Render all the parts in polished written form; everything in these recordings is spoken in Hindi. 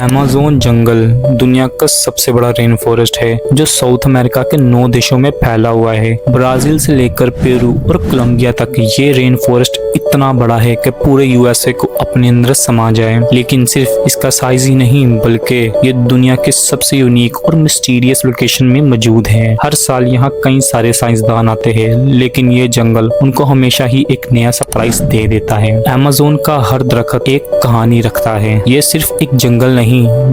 अमेज़न जंगल दुनिया का सबसे बड़ा रेन फॉरेस्ट है जो साउथ अमेरिका के 9 देशों में फैला हुआ है। ब्राजील से लेकर पेरू और कोलंबिया तक ये रेन फॉरेस्ट इतना बड़ा है कि पूरे यूएसए को अपने अंदर समा जाए। लेकिन सिर्फ इसका साइज ही नहीं बल्कि ये दुनिया के सबसे यूनिक और मिस्टीरियस लोकेशन में मौजूद है। हर साल यहाँ कई सारे साइंसदान आते हैं, लेकिन ये जंगल उनको हमेशा ही एक नया सरप्राइज दे देता है। अमेज़न का हर दरख्त एक कहानी रखता है। ये सिर्फ एक जंगल नहीं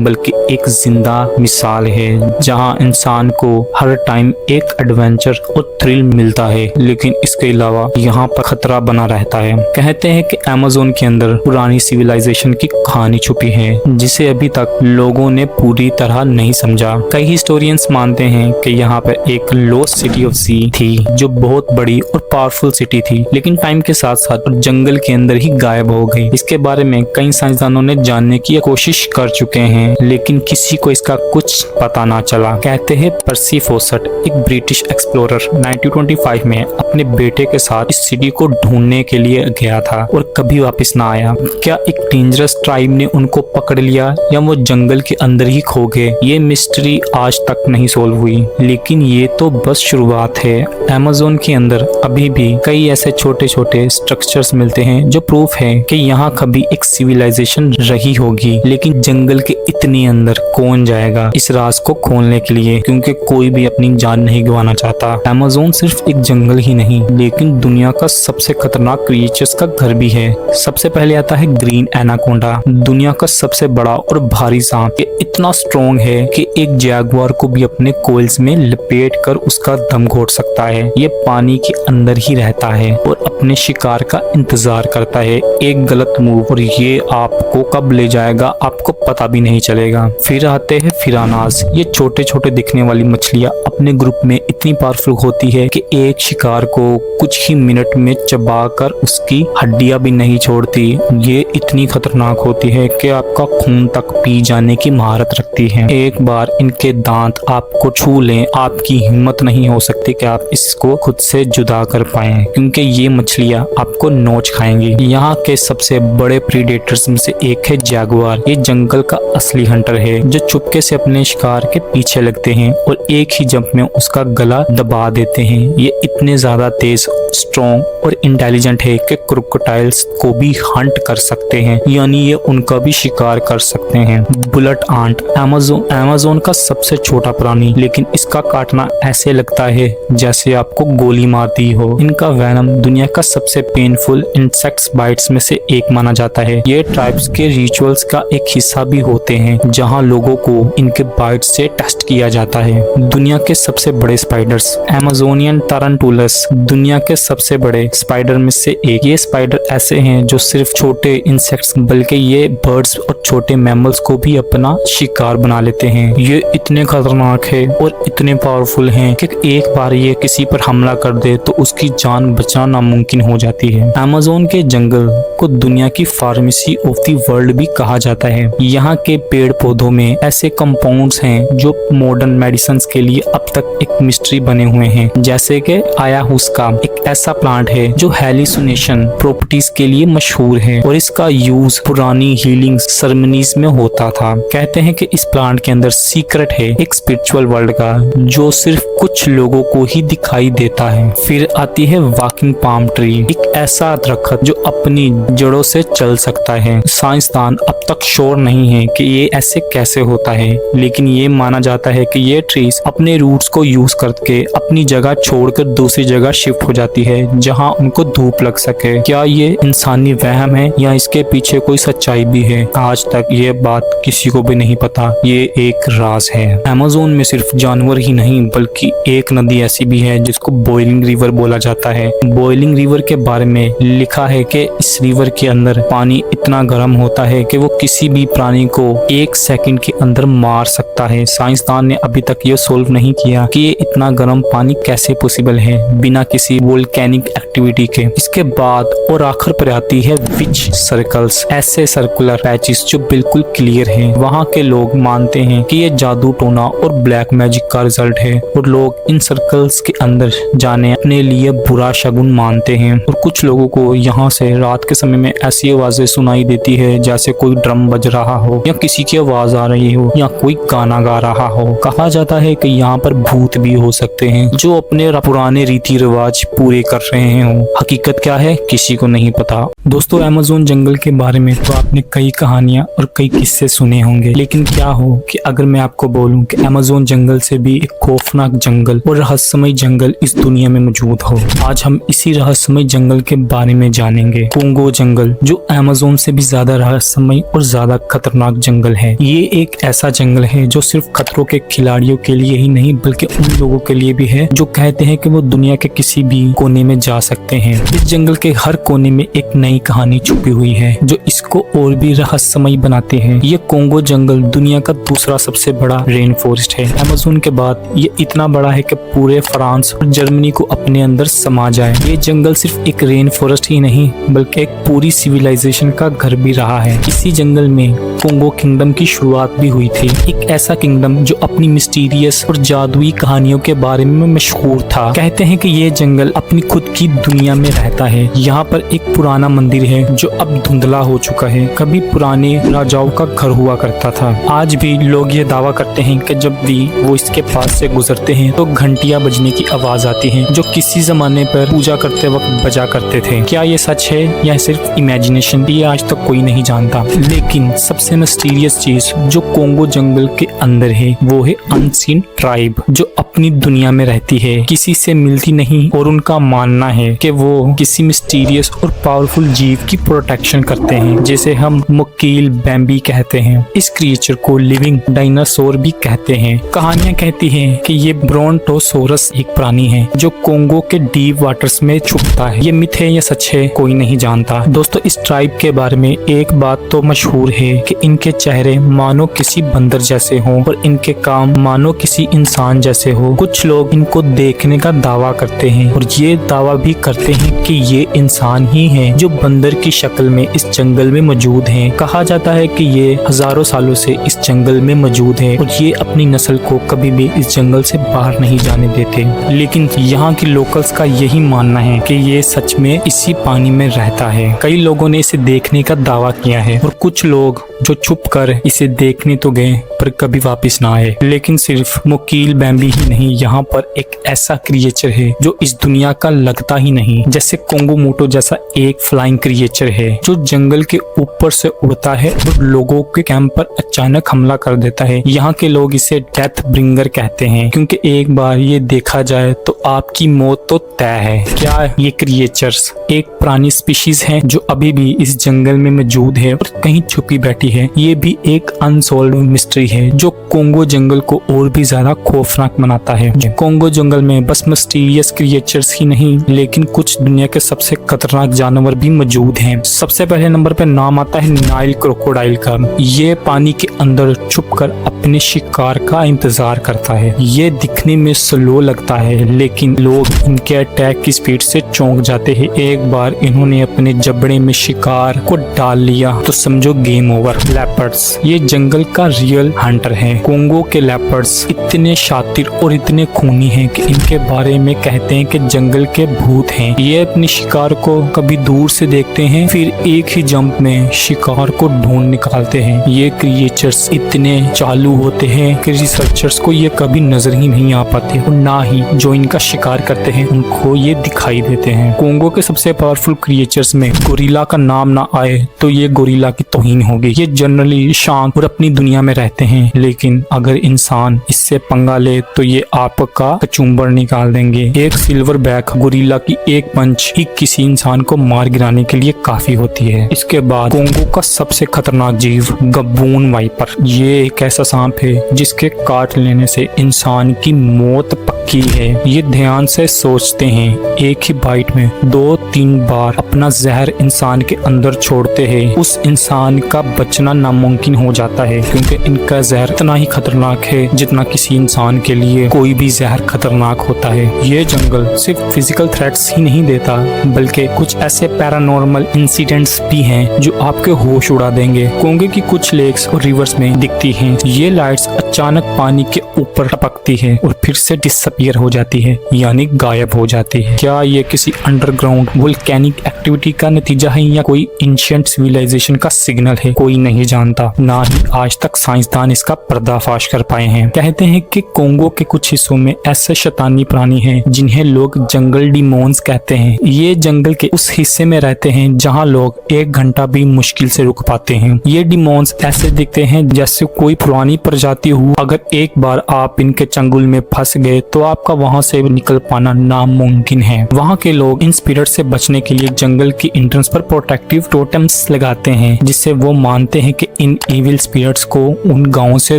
बल्कि एक जिंदा मिसाल है जहां इंसान को हर टाइम एक एडवेंचर और थ्रिल मिलता है, लेकिन इसके अलावा यहाँ पर खतरा बना रहता है। कहते हैं कि अमेज़न के अंदर पुरानी सिविलाइजेशन की कहानी छुपी है जिसे अभी तक लोगों ने पूरी तरह नहीं समझा। कई हिस्टोरियंस मानते हैं कि यहाँ पर एक लॉस्ट सिटी ऑफ सी थी जो बहुत बड़ी और पावरफुल सिटी थी, लेकिन टाइम के साथ साथ जंगल के अंदर ही गायब हो गई। इसके बारे में कई साइंसदानों ने जानने की कोशिश कर चुके हैं, लेकिन किसी को इसका कुछ पता ना चला। कहते हैं पर्सी फॉसेट एक ब्रिटिश एक्सप्लोरर 1925 में अपने बेटे के साथ इस सिटी को ढूंढने के लिए गया था और कभी वापस ना आया। क्या एक डेंजरस ट्राइब ने उनको पकड़ लिया या वो जंगल के अंदर ही खो गए? ये मिस्ट्री आज तक नहीं सोल्व हुई, लेकिन ये तो बस शुरुआत है। अमेज़न के अंदर अभी भी कई ऐसे छोटे छोटे स्ट्रक्चर्स मिलते हैं जो प्रूफ है कि यहाँ कभी एक सिविलाइजेशन रही होगी। लेकिन जंगल के इतनी अंदर कौन जाएगा इस राज को खोलने के लिए, क्योंकि कोई भी अपनी जान नहीं गंवाना चाहता। अमेज़न सिर्फ एक जंगल ही नहीं लेकिन दुनिया का सबसे खतरनाक क्रिएचर्स का घर भी है। सबसे पहले आता है ग्रीन एनाकोंडा, दुनिया का सबसे बड़ा और भारी सांप। ये इतना स्ट्रॉन्ग है कि एक जैगुआर को भी अपने कोल्स में लपेट कर उसका दम घोट सकता है। ये पानी के अंदर ही रहता है और अपने शिकार का इंतजार करता है। एक गलत मूव और ये आपको कब ले जाएगा आपको पता भी नहीं चलेगा। फिर आते हैं फिरानास। ये छोटे छोटे दिखने वाली मछलियां अपने ग्रुप में इतनी पावरफुल होती है कि एक शिकार को कुछ ही मिनट में चबाकर उसकी हड्डियां भी नहीं छोड़ती। ये इतनी खतरनाक होती है कि आपका खून तक पी जाने की महारत रखती है। एक बार इनके दांत आपको छू लें, आपकी हिम्मत नहीं हो सकती कि आप इसको खुद से जुदा कर पाएं, क्योंकि ये मछलियां आपको नोच खाएंगी। यहाँ के सबसे बड़े प्रीडेटर्स में से एक है जैगुआर। ये जंगल का असली हंटर है जो चुपके से अपने शिकार के पीछे लगते हैं और एक ही जंप में उसका गला दबा देते हैं। ये इतने ज्यादा तेज, स्ट्रॉन्ग और इंटेलिजेंट है कि क्रोकोडाइल्स को भी हंट कर सकते हैं, यानी ये उनका भी शिकार कर सकते हैं। बुलेट आंट अमेज़न का सबसे छोटा प्राणी, लेकिन इसका काटना ऐसे लगता है जैसे आपको गोली मार दी हो। इनका वेनम दुनिया का सबसे पेनफुल इंसेक्ट्स बाइट्स में से एक माना जाता है। ये ट्राइब्स के रिचुअल्स का एक हिस्सा भी होते हैं जहां लोगों को इनके बाइट से टेस्ट किया जाता है। दुनिया के सबसे बड़े स्पाइडर्स अमेज़ोनियन टारंटुलस दुनिया के सबसे बड़े स्पाइडर में से एक। ये स्पाइडर ऐसे हैं जो सिर्फ छोटे इंसेक्ट्स बल्कि ये बर्ड्स और छोटे मैमल्स को भी अपना शिकार बना लेते हैं। ये इतने खतरनाक है और इतने पावरफुल हैं कि एक बार ये किसी पर हमला कर दे तो उसकी जान बचाना नामुमकिन हो जाती है। अमेज़न के जंगल को दुनिया की फार्मेसी ऑफ द वर्ल्ड भी कहा जाता है। यहाँ के पेड़ पौधों में ऐसे कंपाउंड्स हैं जो मॉडर्न मेडिसिन के लिए अब तक एक मिस्ट्री बने हुए हैं, जैसे कि ayahuasca एक ऐसा प्लांट है जो हेलुसिनेशन प्रॉपर्टीज के लिए मशहूर है और इसका यूज पुरानी हीलिंग सेरेमनीज में होता था। कहते हैं कि इस प्लांट के अंदर सीक्रेट है एक स्पिरिचुअल वर्ल्ड का जो सिर्फ कुछ लोगों को ही दिखाई देता है। फिर आती है वॉकिंग पाम ट्री, एक ऐसा दरख्त जो अपनी जड़ों से चल सकता है। साइंसदान अब तक श्योर नहीं है कि ये ऐसे कैसे होता है, लेकिन ये माना जाता है कि ये ट्रीज अपने रूट्स को यूज करके अपनी जगह छोड़कर दूसरी जगह शिफ्ट हो जाती है जहां उनको धूप लग सके। क्या ये इंसानी वहम है या इसके पीछे कोई सच्चाई भी है? आज तक ये बात किसी को भी नहीं पता। ये एक राज है। अमेज़न में सिर्फ जानवर ही नहीं बल्कि एक नदी ऐसी भी है जिसको बॉइलिंग रिवर बोला जाता है। बॉइलिंग रिवर के बारे में लिखा है कि इस रिवर के अंदर पानी इतना गर्म होता है कि वो किसी भी प्राणी को 1 सेकंड के अंदर मार सकता है। साइंसदान ने अभी तक ये सोल्व नहीं किया कि ये इतना गर्म पानी कैसे पॉसिबल है बिना किसी वल्केनिक एक्टिविटी के। इसके बाद और आखिर पर आती है विच सर्कल्स, ऐसे सर्कुलर पैचेस जो बिल्कुल क्लियर हैं। वहाँ के लोग मानते हैं कि ये जादू टोना और ब्लैक मैजिक का रिजल्ट है और लोग इन सर्कल्स के अंदर जाने अपने लिए बुरा शगुन मानते हैं। और कुछ लोगों को यहाँ से रात के समय में ऐसी आवाजें सुनाई देती है जैसे कोई ड्रम बज रहा हो या किसी की आवाज आ रही हो या कोई गाना गा रहा हो। कहा जाता है कि यहाँ पर भूत भी हो सकते हैं जो अपने पुराने रीति रिवाज पूरे कर रहे हो। हकीकत क्या है किसी को नहीं पता। दोस्तों, अमेज़न जंगल के बारे में तो आपने कई कहानियां और कई किस्से सुने होंगे, लेकिन क्या हो कि अगर मैं आपको बोलूं कि अमेज़न जंगल से भी एक खौफनाक जंगल और रहस्यमय जंगल इस दुनिया में मौजूद हो। आज हम इसी रहस्यमय जंगल के बारे में जानेंगे। कोंगो जंगल, जो अमेज़न से भी ज्यादा रहस्यमय और ज्यादा खतरनाक जंगल है। ये एक ऐसा जंगल है जो सिर्फ खतरों के खिलाड़ियों के लिए ही नहीं बल्कि उन लोगों के लिए भी है जो कहते हैं कि वो दुनिया के किसी भी कोने में जा सकते हैं। इस जंगल के हर कोने में एक नई कहानी छुपी हुई है जो इसको और भी रहस्यमय बनाते हैं। ये कोंगो जंगल दुनिया का दूसरा सबसे बड़ा रेन फॉरेस्ट है। अमेज़न के बाद ये इतना बड़ा है कि पूरे फ्रांस और जर्मनी को अपने अंदर समा जाए। ये जंगल सिर्फ एक रेन फॉरेस्ट ही नहीं बल्कि एक पूरी सिविलाइजेशन का घर भी रहा है। इसी जंगल में कोंगो किंगडम की शुरुआत भी हुई थी। एक ऐसा किंगडम जो अपनी मिस्टीरियस और जादुई कहानियों के बारे में मशहूर था। कहते हैं कि ये जंगल अपनी खुद की दुनिया में रहता है। यहाँ पर एक पुराना मंदिर है जो अब धुंधला हो चुका है। कभी पुराने राजाओं का घर हुआ करता था। आज भी लोग ये दावा करते हैं कि जब भी वो इसके पास से गुजरते हैं तो घंटियां बजने की आवाज आती है जो किसी जमाने पर पूजा करते वक्त बजा करते थे। क्या ये सच है या सिर्फ इमेजिनेशन, ये आज तक कोई नहीं जानता। लेकिन सबसे मिस्टीरियस चीज जो कोंगो जंगल के अंदर है वो है अनसीन ट्राइब, जो अपनी दुनिया में रहती है, किसी से मिलती नहीं और उनका मानना है कि वो किसी मिस्टीरियस और पावरफुल जीव की प्रोटेक्शन करते हैं जिसे हम मुकील बैम्बी कहते हैं। इस क्रिएचर को लिविंग डायनासोर भी कहते हैं। कहानियां कहती हैं कि ये ब्रोंटोसोरस एक प्राणी है जो कोंगो के डीप वाटर्स में छुपता है। ये मिथ है या सच है कोई नहीं जानता। दोस्तों, इस ट्राइब के बारे में एक बात तो मशहूर है कि इनके चेहरे मानो किसी बंदर जैसे हों और इनके काम मानो किसी इंसान जैसे हो। कुछ लोग इनको देखने का दावा करते हैं और ये दावा भी करते हैं कि ये इंसान ही हैं जो बंदर की शक्ल में इस जंगल में मौजूद हैं। कहा जाता है कि ये हजारों सालों से इस जंगल में मौजूद है और ये अपनी नस्ल को कभी भी इस जंगल से बाहर नहीं जाने देते। लेकिन यहाँ के लोकल्स का यही मानना है कि ये सच में इसी पानी में रहता है। कई लोगों ने इसे देखने का दावा किया है और कुछ लोग जो छुप कर इसे देखने तो गए पर कभी वापस ना आए। लेकिन सिर्फ मुकील बैम्बी ही नहीं, यहाँ पर एक ऐसा क्रिएचर है जो इस दुनिया का लगता ही नहीं। जैसे कोंगो मोटो जैसा एक फ्लाइंग क्रिएचर है जो जंगल के ऊपर से उड़ता है और लोगों के कैंप पर अचानक हमला कर देता है। यहाँ के लोग इसे डेथ ब्रिंगर कहते हैं क्योंकि एक बार ये देखा जाए तो आपकी मौत तो तय है। क्या ये क्रिएचर्स एक पुरानी स्पीशीज है जो अभी भी इस जंगल में मौजूद है और कहीं छुपी बैठी है? ये भी एक अनसॉल्व्ड मिस्ट्री है जो कोंगो जंगल को और भी ज्यादा खौफनाक बनाता है। कोंगो जंगल में बस मिस्टीरियस क्रिएचर्स ही नहीं लेकिन कुछ दुनिया के सबसे खतरनाक जानवर भी मौजूद हैं। सबसे पहले नंबर पे नाम आता है नाइल क्रोकोडाइल का। ये पानी के अंदर छुपकर अपने शिकार का इंतजार करता है। ये दिखने में स्लो लगता है लेकिन लोग इनके अटैक की स्पीड से चौंक जाते हैं। एक बार इन्होंने अपने जबड़े में शिकार को डाल लिया तो समझो गेम ओवर। लेपर्ड्स, ये जंगल का रियल हंटर है। कोंगो के लेपर्ड्स इतने शातिर और इतने खूनी हैं कि इनके बारे में कहते हैं कि जंगल के भूत हैं। ये अपने शिकार को कभी दूर से देखते हैं फिर एक ही जंप में शिकार को ढूंढ निकालते हैं। ये क्रिएचर्स इतने चालू होते हैं कि रिसर्चर्स को ये कभी नजर ही नहीं आ पाते और ना ही जो इनका शिकार करते हैं उनको ये दिखाई देते हैं। कोंगो के सबसे पावरफुल क्रिएचर्स में गोरिल्ला का नाम ना आए तो ये गोरिल्ला की तौहीन होगी। ये जनरली शांत और अपनी दुनिया में रहते हैं लेकिन अगर इंसान इससे पंगा ले तो ये आपका कचूम्बर निकाल देंगे। एक सिल्वर बैक गोरिल्ला की एक पंच ही किसी इंसान को मार गिराने के लिए काफी होती है। इसके बाद कोंगो का सबसे खतरनाक जीव गब्बून वाइपर। ये एक ऐसा सांप है जिसके काट लेने से इंसान की मौत पक्की है। ये ध्यान से सोचते हैं, एक ही बाइट में 2-3 बार अपना जहर इंसान के अंदर छोड़ते हैं। उस इंसान का बचना नामुमकिन हो जाता है क्योंकि इनका जहर इतना ही खतरनाक है जितना किसी इंसान के लिए लिए कोई भी जहर खतरनाक होता है। ये जंगल सिर्फ फिजिकल थ्रेट्स ही नहीं देता, बल्कि कुछ ऐसे पैरानॉर्मल इंसिडेंट्स भी हैं जो आपके होश उड़ा देंगे। कोंगो की कुछ लेक्स और रिवर्स में दिखती हैं। ये लाइट्स अचानक पानी के ऊपर टपकती है और फिर से डिसअपीयर हो जाती है, यानी गायब हो जाती है। क्या ये किसी अंडरग्राउंड वोल्केनिक एक्टिविटी का नतीजा है या कोई एंशिएंट सिविलाइजेशन का सिग्नल है? कोई नहीं जानता, ना ही आज तक साइंसदान इसका पर्दाफाश कर पाए हैं। कहते हैं कि कोंगो के कुछ हिस्सों में ऐसे शैतानी प्राणी हैं जिन्हें लोग जंगल डिमोन्स कहते हैं। ये जंगल के उस हिस्से में रहते हैं जहां लोग 1 घंटा भी मुश्किल से रुक पाते हैं। ये डिमोन्स ऐसे दिखते हैं जैसे कोई पुरानी प्रजाति हो। अगर एक बार आप इनके चंगुल में फंस गए तो आपका वहां से निकल पाना नामुमकिन है। वहां के लोग इन स्पिरिट से बचने के लिए जंगल की एंट्रेंस पर प्रोटेक्टिव टोटेम्स लगाते हैं, जिससे वो मानते हैं कि इन इविल स्पिरिट्स को उन गांवों से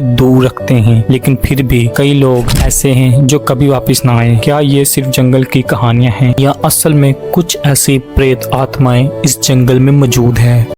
दूर रखते हैं। लेकिन फिर भी कई लोग ऐसे हैं जो कभी वापस ना आए। क्या ये सिर्फ जंगल की कहानियां हैं या असल में कुछ ऐसी प्रेत आत्माएं इस जंगल में मौजूद है?